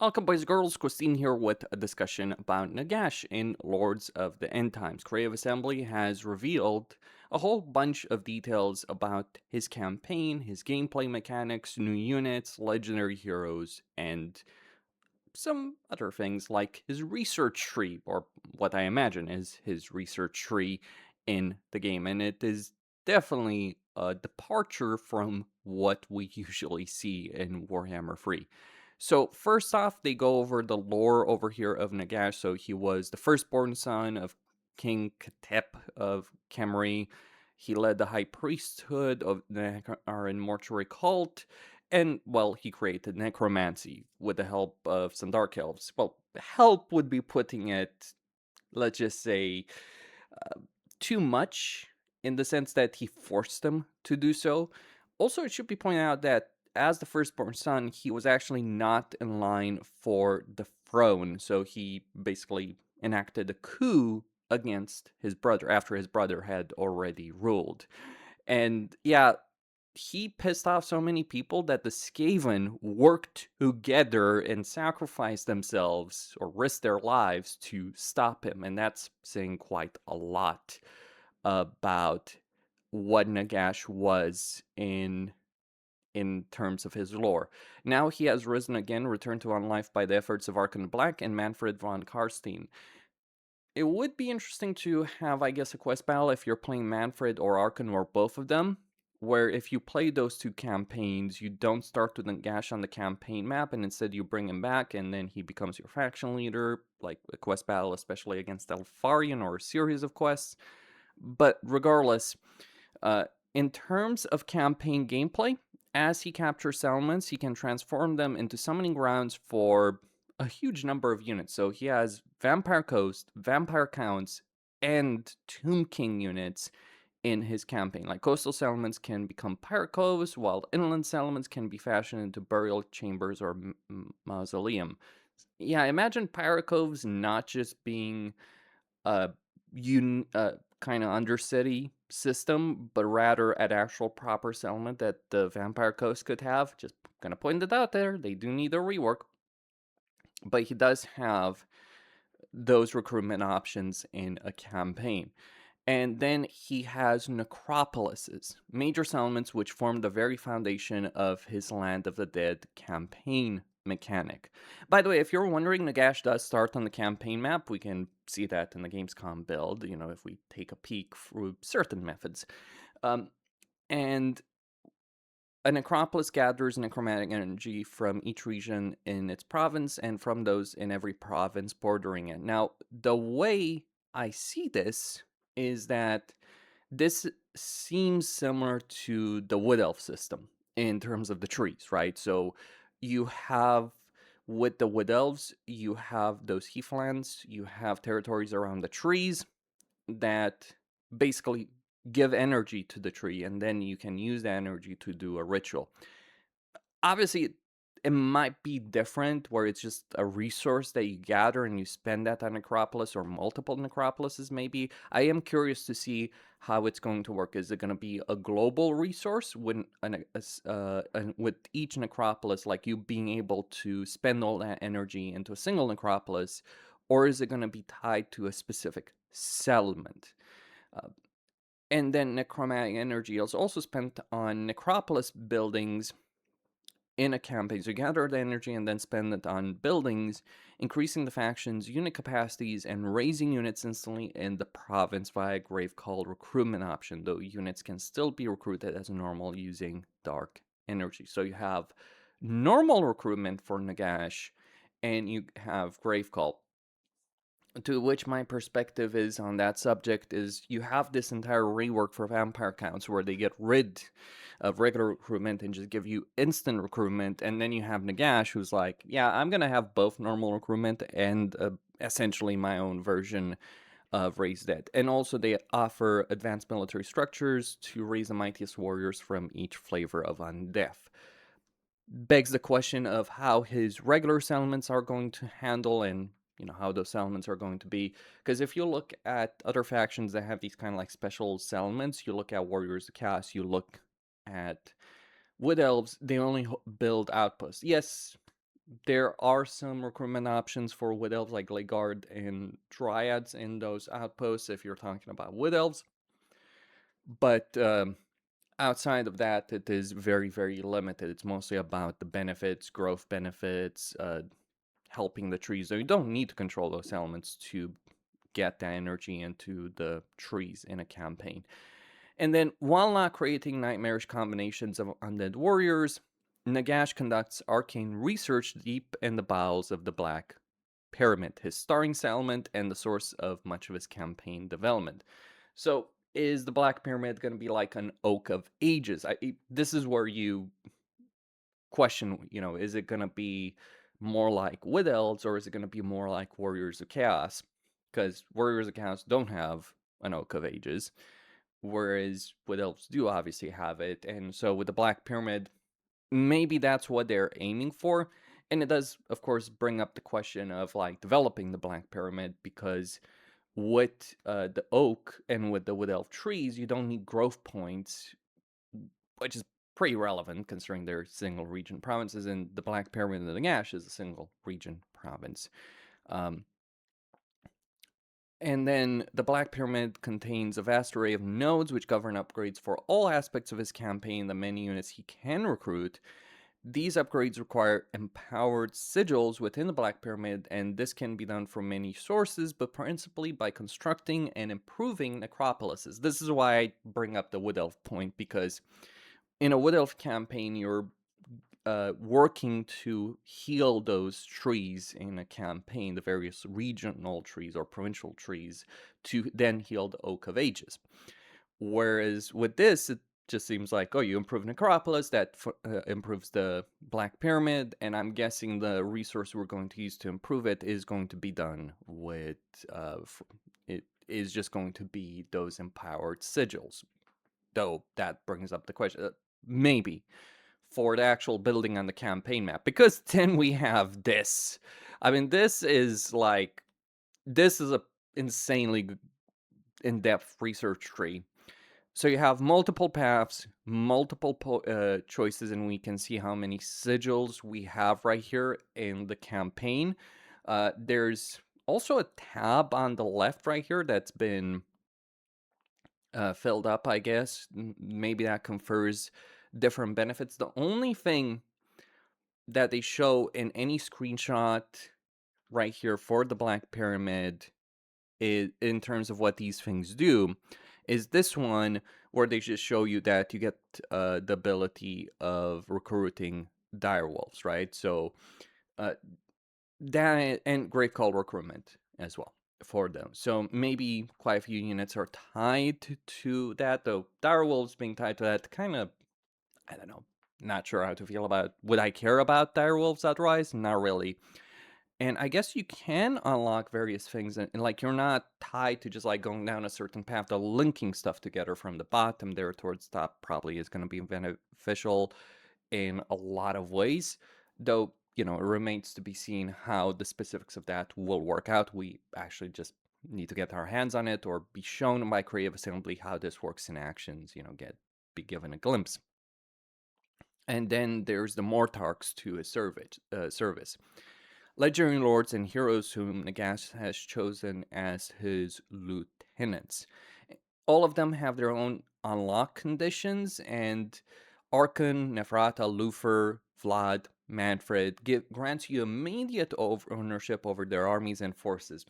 Welcome, boys and girls. Costin here with a discussion about Nagash in Lords of the End Times. Creative Assembly has revealed a whole bunch of details about his campaign, his gameplay mechanics, new units, legendary heroes, and some other things like his research tree, or what I imagine is his research tree in the game. And it is definitely a departure from what we usually see in Warhammer 3. So first off, they go over the lore over here of Nagash. So he was the firstborn son of King Katep of Khemri. He led the high priesthood of the Mortuary cult, and, well, he created necromancy with the help of some dark elves. Well, help would be putting it, let's just say, uh, too much in the sense that he forced them to do so. Also, it should be pointed out that as the firstborn son, he was actually not in line for the throne, so he basically enacted a coup against his brother after his brother had already ruled. And yeah, he pissed off so many people that the Skaven worked together and sacrificed themselves or risked their lives to stop him. And that's saying quite a lot about what Nagash was in terms of his lore. Now he has risen again, returned to on life by the efforts of Archon Black and Manfred von Karstein. It would be interesting to have, I guess, a quest battle if you're playing Manfred or Archon or both of them, where if you play those two campaigns, you don't start with Nagash on the campaign map, and instead you bring him back, and then he becomes your faction leader, like a quest battle, especially against Elfarion or a series of quests. But regardless, uh, in terms of campaign gameplay, as he captures settlements, he can transform them into summoning grounds for a huge number of units. So he has Vampire Coast, Vampire Counts, and Tomb King units in his campaign. Like coastal settlements can become pirate coves, while inland settlements can be fashioned into burial chambers or mausoleum. Yeah, imagine pirate coves not just being a kind of undercity system, but rather an actual proper settlement that the Vampire Coast could have. Just gonna point it out there. They do need a rework, but he does have those recruitment options in a campaign. And then he has necropolises, major settlements which form the very foundation of his Land of the Dead campaign mechanic. By the way, if you're wondering, Nagash does start on the campaign map. We can see that in the Gamescom build, if we take a peek through certain methods. Um, and a necropolis gathers necromantic energy from each region in its province and from those in every province bordering it. Now, the way I see this is that this seems similar to the Wood Elf system in terms of the trees, right? So you have, with the Wood Elves, you have those heathlands, you have territories around the trees that basically give energy to the tree, and then you can use the energy to do a ritual. Obviously, it might be different where it's just a resource that you gather and you spend that on necropolis or multiple necropolises maybe. I am curious to see how it's going to work. Is it going to be a global resource with each necropolis, like you being able to spend all that energy into a single necropolis, or is it going to be tied to a specific settlement? Uh, and then necromantic energy is also spent on necropolis buildings in a campaign. So you gather the energy and then spend it on buildings, increasing the faction's unit capacities and raising units instantly in the province via Grave Call recruitment option, though units can still be recruited as normal using dark energy. So you have normal recruitment for Nagash, and you have Grave Call. To which my perspective is on that subject is you have this entire rework for vampire counts where they get rid of regular recruitment and just give you instant recruitment, and then you have Nagash who's like, yeah, I'm gonna have both normal recruitment and essentially my own version of Raise Dead. And also they offer advanced military structures to raise the mightiest warriors from each flavor of undeath. Begs the question of how his regular settlements are going to handle, and how those settlements are going to be. Because if you look at other factions that have these kind of like special settlements, you look at Warriors of Chaos, you look at Wood Elves, they only build outposts. Yes, There are some recruitment options for Wood Elves like Legard and Dryads in those outposts if you're talking about Wood Elves. But outside of that, it is very, very limited. It's mostly about the benefits, growth benefits, helping the trees. So you don't need to control those elements to get that energy into the trees in a campaign. And then, while not creating nightmarish combinations of undead warriors, Nagash conducts arcane research deep in the bowels of the Black Pyramid, his starring settlement and the source of much of his campaign development. So, is the Black Pyramid going to be like an Oak of Ages? This is where you question, is it going to be more like Wood Elves or is it going to be more like Warriors of Chaos? Because Warriors of Chaos don't have an Oak of Ages, whereas Wood Elves do obviously have it. And so with the Black Pyramid, maybe that's what they're aiming for. And it does, of course, bring up the question of like developing the Black Pyramid, because with the oak and with the Wood Elf trees, you don't need growth points, which is pretty relevant considering they're single region provinces, and the Black Pyramid of the Nagash is a single region province. Um, and then the Black Pyramid contains a vast array of nodes which govern upgrades for all aspects of his campaign, the many units he can recruit. These upgrades require empowered sigils within the Black Pyramid, and this can be done from many sources, but principally by constructing and improving necropolises. This is why I bring up the Wood Elf point, because in a Wood Elf campaign, you're working to heal those trees in a campaign, the various regional trees or provincial trees, to then heal the Oak of Ages. Whereas with this, it just seems like, oh, you improve Necropolis, that improves the Black Pyramid, and I'm guessing the resource we're going to use to improve it is going to be done with, it is just going to be those empowered sigils. Though that brings up the question, maybe for the actual building on the campaign map, because then we have this. I mean, this is a insanely in-depth research tree. So you have multiple paths, multiple choices, and we can see how many sigils we have right here in the campaign. There's also a tab on the left right here that's been filled up, I guess. Maybe that confers different benefits. The only thing that they show in any screenshot right here for the Black Pyramid is, in terms of what these things do, is this one where they just show you that you get the ability of recruiting direwolves, right? So that and Great Call recruitment as well for them. So maybe quite a few units are tied to that, though direwolves being tied to that, kind of, I don't know, not sure how to feel about. Would I care about direwolves otherwise? Not really. And I guess you can unlock various things, and like you're not tied to just like going down a certain path. The linking stuff together from the bottom there towards the top probably is going to be beneficial in a lot of ways, though, it remains to be seen how the specifics of that will work out. We actually just need to get our hands on it or be shown by Creative Assembly how this works in actions, be given a glimpse. And then there's the Mortarchs to his service. Legendary lords and heroes whom Nagash has chosen as his lieutenants. All of them have their own unlock conditions, and Arkhan, Nephrata, Lufer, Vlad, Manfred grants you immediate ownership over their armies and forces.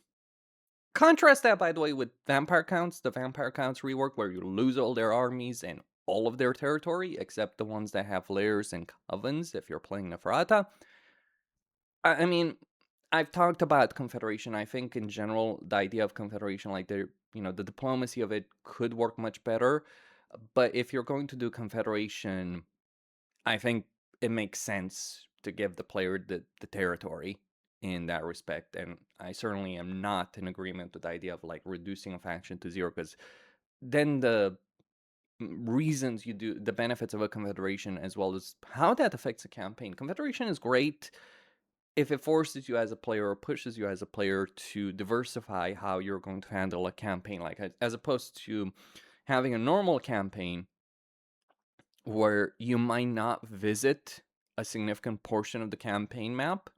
Contrast that, by the way, with Vampire Counts, the Vampire Counts rework, where you lose all their armies and all of their territory, except the ones that have layers and covens if you're playing Nephrata. I mean, I've talked about Confederation. I think in general, the idea of Confederation, like the diplomacy of it could work much better. But if you're going to do Confederation, I think it makes sense to give the player the territory in that respect. And I certainly am not in agreement with the idea of like reducing a faction to zero, because then the reasons you do the benefits of a confederation as well as how that affects a campaign. Confederation is great if it forces you as a player or pushes you as a player to diversify how you're going to handle a campaign, like as opposed to having a normal campaign where you might not visit a significant portion of the campaign map.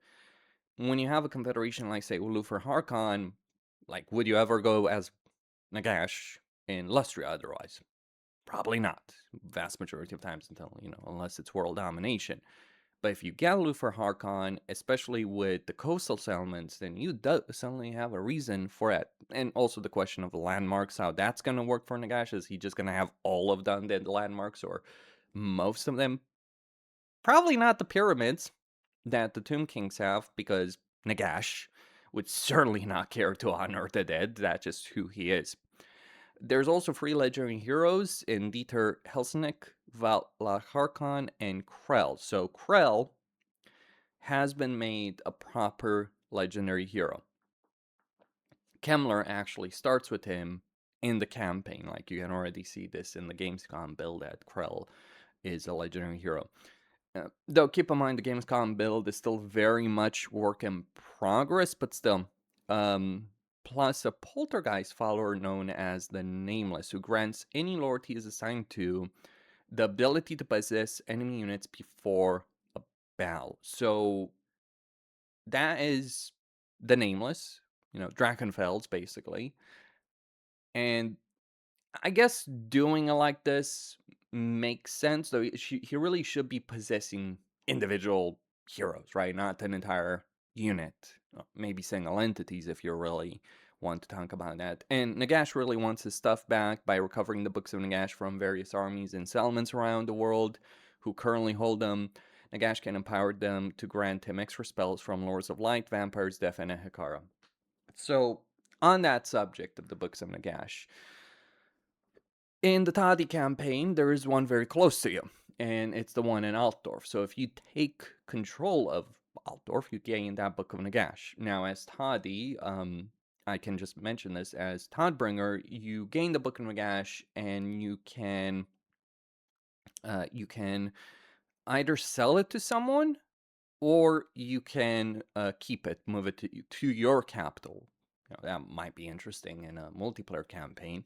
When you have a confederation like, say, Ulufer Harkon, like, would you ever go as Nagash in Lustria otherwise? Probably not. Vast majority of times until, unless it's world domination. But if you get Ulufer Harkon, especially with the coastal settlements, then you do suddenly have a reason for it. And also the question of the landmarks, how that's going to work for Nagash. Is he just going to have all of the undead landmarks or most of them? Probably not the pyramids that the Tomb Kings have, because Nagash would certainly not care to honor the dead. That's just who he is. There's also 3 legendary heroes in Dieter Helsenik, Valaharkon, and Krell. So Krell has been made a proper legendary hero. Kemmler actually starts with him in the campaign. Like, you can already see this in the Gamescom build that Krell is a legendary hero. Though, keep in mind, the Gamescom build is still very much work in progress, but still. Plus, a Poltergeist follower known as the Nameless, who grants any lord he is assigned to the ability to possess enemy units before a battle. So, that is the Nameless, Drakenfels, basically. And I guess doing it like this makes sense, though he really should be possessing individual heroes, right? Not an entire unit. Maybe single entities if you really want to talk about that. And Nagash really wants his stuff back by recovering the books of Nagash from various armies and settlements around the world who currently hold them. Nagash can empower them to grant him extra spells from Lords of Light, Vampires, Death, and Ehikara. So, on that subject of the books of Nagash, in the Tadi campaign, there is one very close to you, and it's the one in Altdorf. So if you take control of Altdorf, you gain that Book of Nagash. Now, as Tadi, I can just mention this, as Todbringer, you gain the Book of Nagash, and you can either sell it to someone, or you can keep it, move it to your capital. That might be interesting in a multiplayer campaign.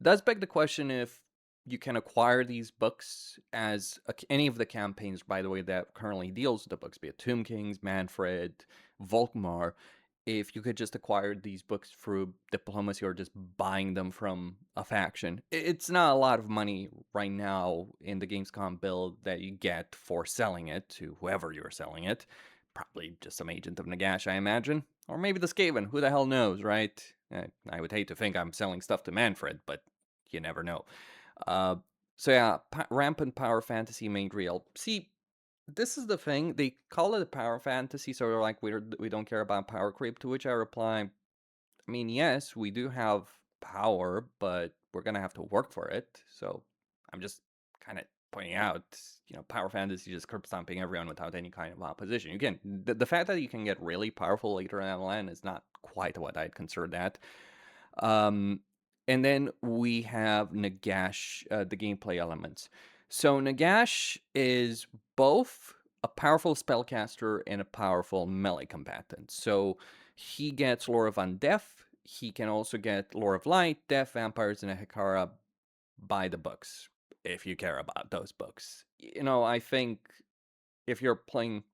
Does beg the question if you can acquire these books as any of the campaigns, by the way, that currently deals with the books, be it Tomb Kings, Manfred, Volkmar, if you could just acquire these books through diplomacy or just buying them from a faction. It's not a lot of money right now in the Gamescom build that you get for selling it to whoever you're selling it. Probably just some agent of Nagash, I imagine. Or maybe the Skaven, who the hell knows, right? I would hate to think I'm selling stuff to Manfred, but you never know. So yeah, rampant power fantasy made real. See, this is the thing. They call it a power fantasy, so they're like, we don't care about power creep, to which I reply, I mean, yes, we do have power, but we're going to have to work for it. So I'm just kind of pointing out, power fantasy just curb stomping everyone without any kind of opposition. Again, the fact that you can get really powerful later in LN is not quite what I'd consider that. And then we have Nagash, the gameplay elements. So Nagash is both a powerful spellcaster and a powerful melee combatant. So he gets Lore of Undeath. He can also get Lore of Light, Death, Vampires, and Ehikara by the books, if you care about those books. I think if you're playing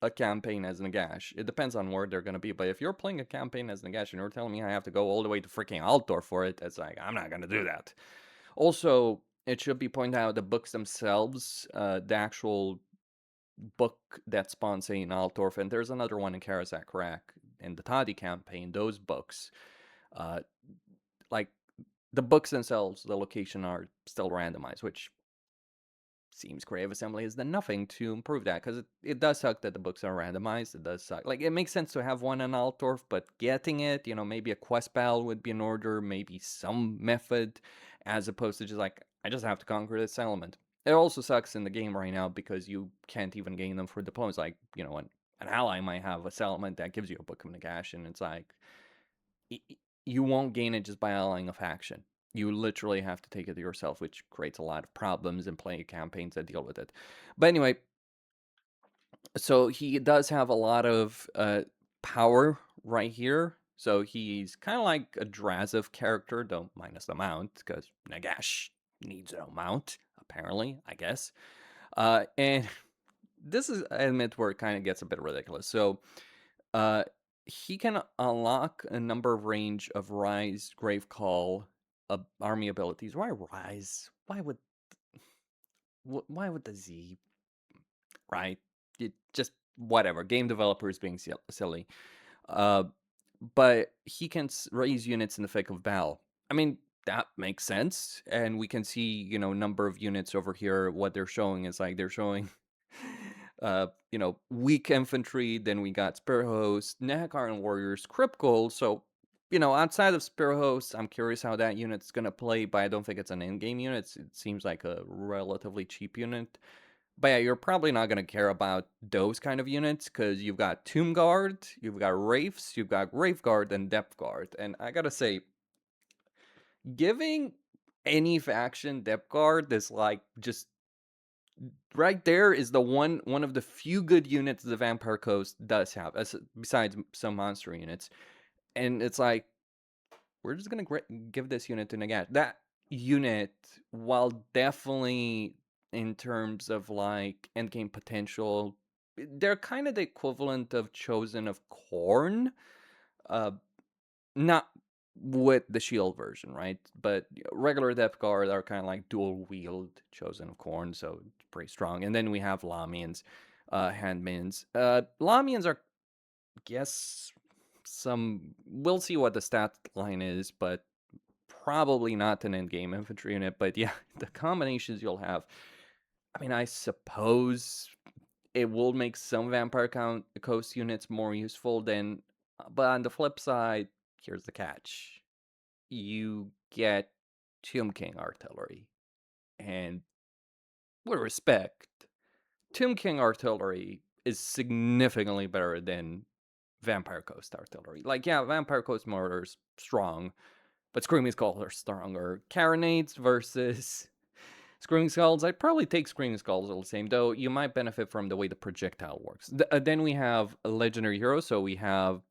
a campaign as Nagash, it depends on where they're going to be, but if you're playing a campaign as Nagash and you're telling me I have to go all the way to freaking Altdorf for it, it's like, I'm not going to do that. Also, it should be pointed out the books themselves, the actual book that spawns in Altdorf, and there's another one in Karazak Rack in the Tadi campaign, those books, like, the books themselves, the location are still randomized, which seems Creative Assembly has done nothing to improve that, because it does suck that the books are randomized. It does suck. Like, it makes sense to have one in Altdorf, but getting it, maybe a quest battle would be in order, maybe some method, as opposed to just like, I just have to conquer this settlement. It also sucks in the game right now because you can't even gain them for diplomas. Like, an ally might have a settlement that gives you a Book of Nagash, and it's like, you won't gain it just by allying a faction. You literally have to take it yourself, which creates a lot of problems in playing campaigns that deal with it. But anyway, so he does have a lot of power right here. So he's kind of like a Drazov character, though minus the mount, because Nagash needs no mount, apparently, I guess. And this is, I admit, where it kind of gets a bit ridiculous. So, uh, he can unlock a number of range of Rise, Grave Call, army abilities. Why Rise? Why would the Z? Right? It just whatever. Game developers being silly. Uh, but he can raise units in the thick of battle. I mean, that makes sense, and we can see, number of units over here. What they're showing is like they're showing, weak infantry. Then we got spear hosts, Nagash warriors, crypt gold. So, outside of spear hosts, I'm curious how that unit's gonna play, but I don't think it's an in-game unit. It seems like a relatively cheap unit. But yeah, you're probably not going to care about those kind of units because you've got Tomb Guard, you've got Wraiths, you've got Grave Guard, and Depth Guard. And I gotta say, giving any faction Depth Guard is like just right there is the one of the few good units the Vampire Coast does have, besides some monster units. And it's like, we're just gonna give this unit to Nagash. That unit, while definitely in terms of like endgame potential, they're kind of the equivalent of Chosen of Corn. Uh, not with the shield version, right? But regular Depth Guard are kind of like dual wield Chosen of Corn, so it's pretty strong. And then we have Lamians, Handmans. Lamians are, guess, we'll see what the stat line is, but probably not an in-game infantry unit. But yeah, the combinations you'll have, I mean, I suppose it will make some Vampire Coast units more useful than, but on the flip side, here's the catch. You get Tomb King artillery, and with respect, Tomb King artillery is significantly better than Vampire Coast artillery. Like, yeah, Vampire Coast mortars strong, but Screaming Skulls are stronger. Carronades versus Screaming Skulls, I'd probably take Screaming Skulls all the same, though you might benefit from the way the projectile works. Then we have a legendary hero, so we have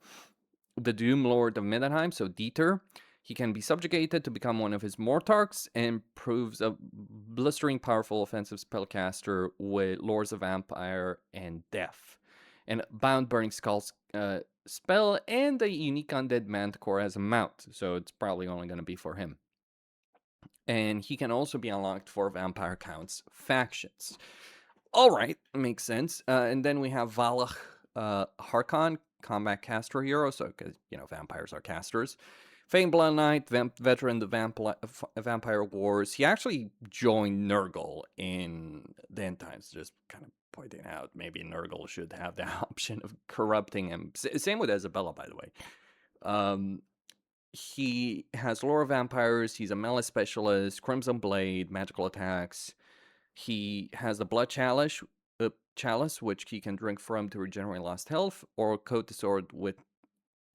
the Doom Lord of Middenheim, so Dieter. He can be subjugated to become one of his Mortarchs and proves a blistering powerful offensive spellcaster with Lords of Empire and Death. And Bound Burning Skulls spell and a unique undead manticore as a mount, so it's probably only going to be for him. And he can also be unlocked for Vampire Counts factions. All right, makes sense. And then we have Valach Harkon, combat caster hero, so because, vampires are casters. Famed Blood Knight, veteran of the Vampire Wars. He actually joined Nurgle in the end times, just kind of pointing out maybe Nurgle should have the option of corrupting him. Same with Isabella, by the way. He has lore of vampires. He's a melee specialist, Crimson Blade, magical attacks. He has the Blood Chalice, which he can drink from to regenerate lost health, or coat the sword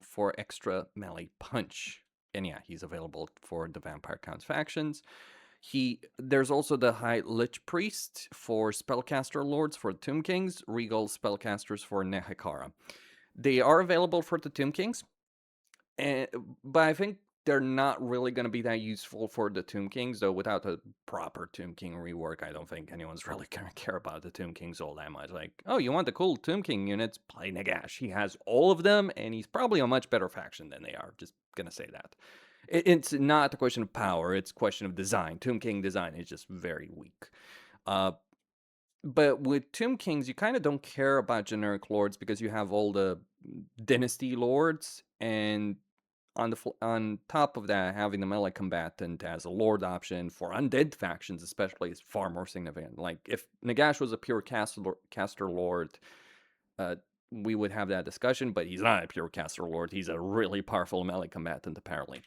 for extra melee punch. And yeah, he's available for the Vampire Counts factions. There's also the High Lich Priest for Spellcaster Lords for Tomb Kings, Regal Spellcasters for Nehekara. They are available for the Tomb Kings, but I think they're not really going to be that useful for the Tomb Kings, though. Without a proper Tomb King rework, I don't think anyone's really going to care about the Tomb Kings all that much. Like, oh, you want the cool Tomb King units? Play Nagash. He has all of them, and he's probably a much better faction than they are. Just going to say that. It's not a question of power, it's a question of design. Tomb King design is just very weak. But with Tomb Kings, you kind of don't care about generic lords because you have all the dynasty lords, and on top of that, having the melee combatant as a lord option for undead factions, especially, is far more significant. Like, if Nagash was a pure caster lord, we would have that discussion, but he's not a pure caster lord. He's a really powerful melee combatant, apparently.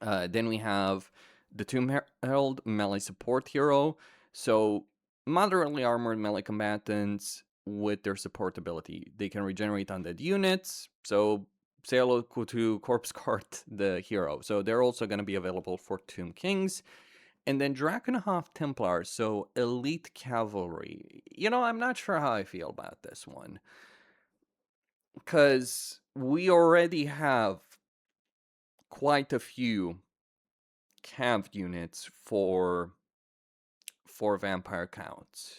Then we have the Tomb Herald melee support hero. So, moderately armored melee combatants with their support ability. They can regenerate undead units. So, say hello to Corpse Cart, the hero. So, they're also going to be available for Tomb Kings. And then Drakenhof Templars, so elite cavalry. I'm not sure how I feel about this one. Because we already have quite a few cav units for Vampire Counts.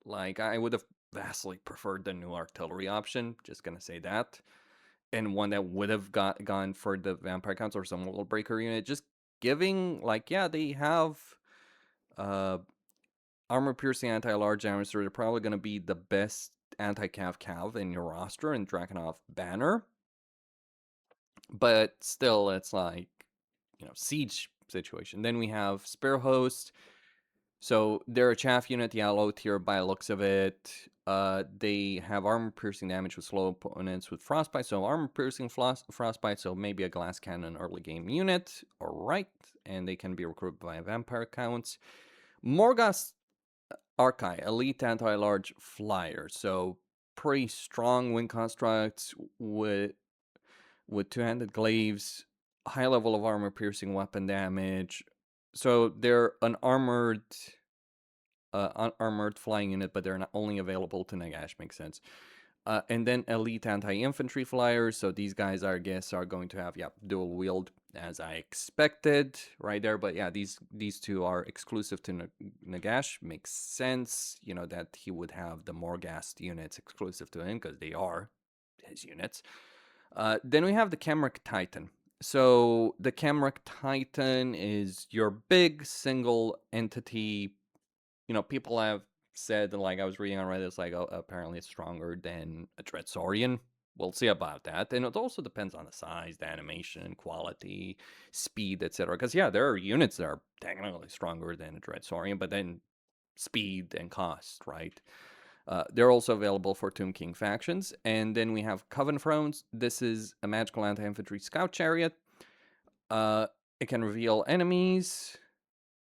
Like, I would have vastly preferred the new artillery option, just gonna say that. And one that would have gone for the Vampire Counts or some Wall Breaker unit. Just giving, like, yeah, they have uh, armor-piercing anti-large damage, so they're probably gonna be the best anti-cav in your roster in Drakenhof Banner. But still, it's like, siege situation. Then we have Spear Host. So they're a chaff unit, yellow tier by the looks of it. They have armor-piercing damage with slow opponents with Frostbite. So armor-piercing Frostbite, so maybe a glass cannon early game unit. Alright, and they can be recruited by vampire counts. Morghast Archai, elite anti-large flyer. So pretty strong wing constructs with two-handed glaives, high level of armor-piercing weapon damage. So they're an armored flying unit, but they're not only available to Nagash, makes sense. And then elite anti-infantry flyers. So these guys, I guess, are going to have, dual wield, as I expected right there. But yeah, these two are exclusive to Nagash. Makes sense, that he would have the Morghast units exclusive to him, because they are his units. Then we have the Camric Titan. So the Camric Titan is your big single entity. People have said, like I was reading on Reddit, it's like, oh, apparently it's stronger than a Dreadsaurian. We'll see about that. And it also depends on the size, the animation, quality, speed, etc. Because, yeah, there are units that are technically stronger than a Dreadsaurian, but then speed and cost, right? They're also available for Tomb King factions. And then we have Coven Thrones. This is a magical anti-infantry scout chariot. It can reveal enemies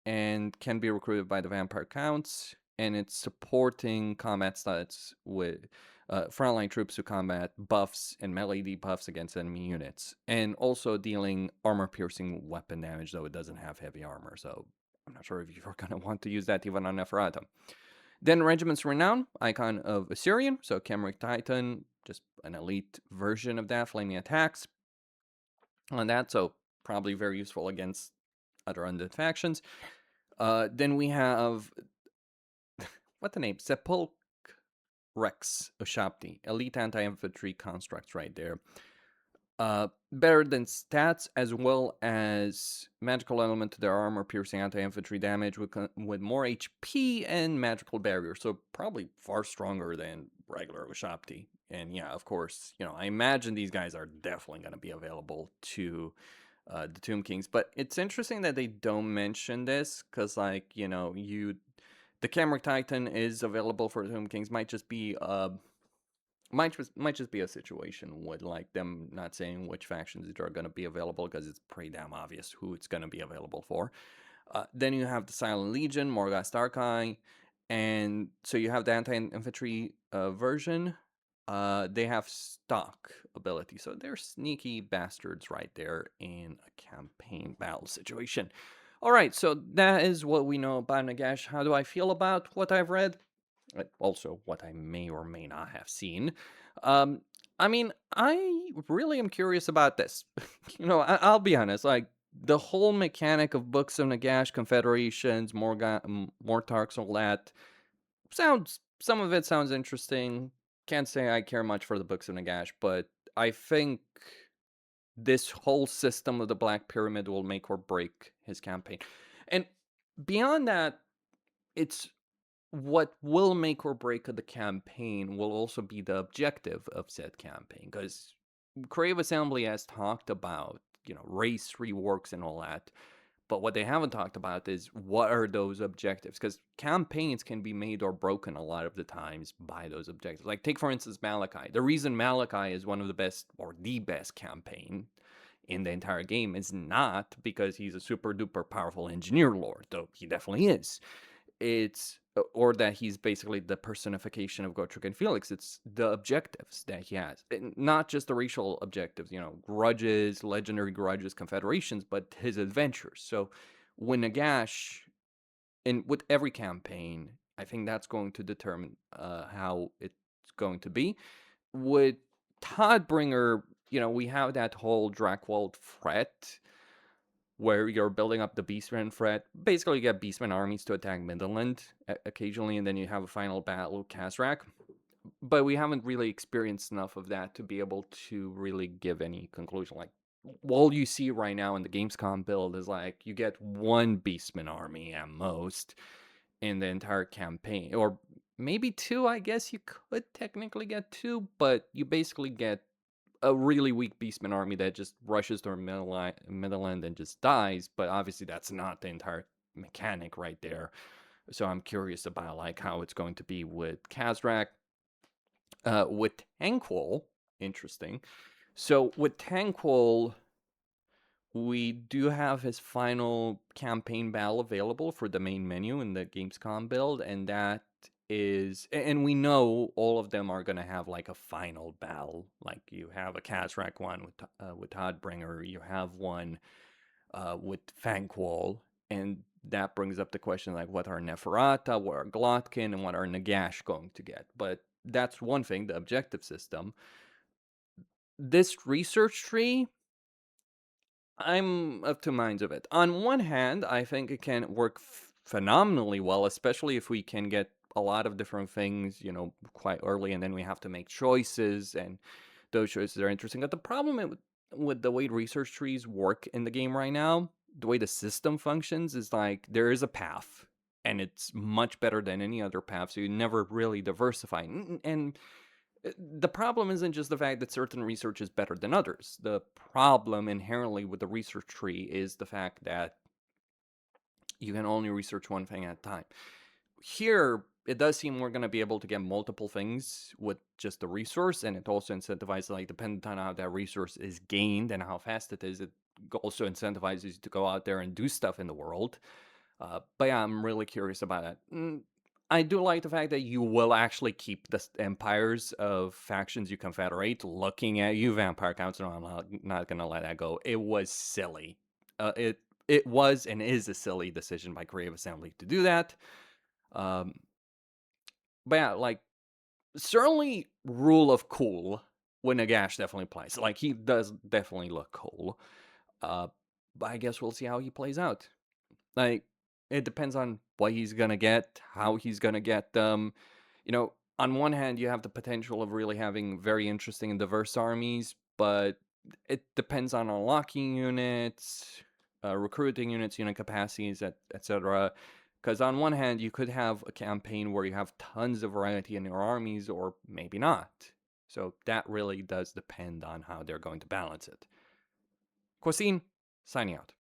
and can be recruited by the vampire counts. And it's supporting combat stats with frontline troops who combat buffs and melee debuffs against enemy units. And also dealing armor-piercing weapon damage, though it doesn't have heavy armor. So I'm not sure if you're going to want to use that even on Neferata. Then Regiment's Renown, icon of Assyrian. So Camric Titan, just an elite version of that, flaming attacks on that. So probably very useful against other undead factions. Then we have, what the name? Sepulch Rex Ushapti, elite anti-infantry constructs right there. Better than stats, as well as magical element to their armor, piercing anti-infantry damage with more HP and magical barrier. So probably far stronger than regular Ushapti. And yeah, of course, I imagine these guys are definitely going to be available to the Tomb Kings. But it's interesting that they don't mention this, because, like, the Camric Titan is available for the Tomb Kings. Might just be a situation with, like, them not saying which factions are going to be available, because it's pretty damn obvious who it's going to be available for. Then you have the Silent Legion, Morghast Archai, and so you have the anti-infantry version. They have stock ability, so they're sneaky bastards right there in a campaign battle situation. All right, so that is what we know about Nagash. How do I feel about what I've read? Also, what I may or may not have seen. I mean, I really am curious about this. I'll be honest, like, the whole mechanic of Books of Nagash, Confederations, Mortarchs, all that, some of it sounds interesting. Can't say I care much for the Books of Nagash, but I think this whole system of the Black Pyramid will make or break his campaign. And beyond that, it's what will make or break the campaign will also be the objective of said campaign. Because Creative Assembly has talked about, race reworks and all that. But what they haven't talked about is what are those objectives? Because campaigns can be made or broken a lot of the times by those objectives. Like, take, for instance, Malachi. The reason Malachi is one of the best, or the best campaign in the entire game, is not because he's a super duper powerful engineer lord, though he definitely is. Or that he's basically the personification of Gotrek and Felix. It's the objectives that he has. And not just the racial objectives, grudges, legendary grudges, confederations, but his adventures. So when Nagash, and with every campaign, I think that's going to determine how it's going to be. With Toddbringer, we have that whole Drakwold threat. where you're building up the Beastman threat. Basically, you get Beastman armies to attack Midland occasionally, and then you have a final battle with Kazrak. But we haven't really experienced enough of that to be able to really give any conclusion. Like, all you see right now in the Gamescom build is like you get one Beastman army at most in the entire campaign, or maybe two. I guess you could technically get two, but you basically get a really weak Beastman army that just rushes to middle end and just dies. But obviously, that's not the entire mechanic right there. So I'm curious about like how it's going to be with Kazrak. With Tanquil, interesting. So with Tanquil, we do have his final campaign battle available for the main menu in the Gamescom build, and that is, and we know all of them are going to have like a final battle. Like you have a Kazrak one with Toddbringer, you have one with Fanquil, and that brings up the question like what are Neferata, what are Glotkin, and what are Nagash going to get? But that's one thing, the objective system. This research tree, I'm of two minds of it. On one hand, I think it can work phenomenally well, especially if we can get a lot of different things, quite early, and then we have to make choices, and those choices are interesting. But the problem with the way research trees work in the game right now, the way the system functions is like there is a path, and it's much better than any other path, so you never really diversify. And the problem isn't just the fact that certain research is better than others. The problem inherently with the research tree is the fact that you can only research one thing at a time. Here, it does seem we're going to be able to get multiple things with just the resource, and it also incentivizes, like, depending on how that resource is gained and how fast it is, it also incentivizes you to go out there and do stuff in the world. But yeah, I'm really curious about that. I do like the fact that you will actually keep the empires of factions you confederate looking at you, Vampire Council. I'm not gonna let that go. It was silly. It was and is a silly decision by Creative Assembly to do that. Um, but yeah, like certainly rule of cool when Nagash definitely plays. Like he does definitely look cool. Uh, but I guess we'll see how he plays out. Like, it depends on what he's gonna get, how he's gonna get them. On one hand, you have the potential of really having very interesting and diverse armies, but it depends on unlocking units, recruiting units, unit capacities, etc. Because on one hand, you could have a campaign where you have tons of variety in your armies, or maybe not. So that really does depend on how they're going to balance it. Costin, signing out.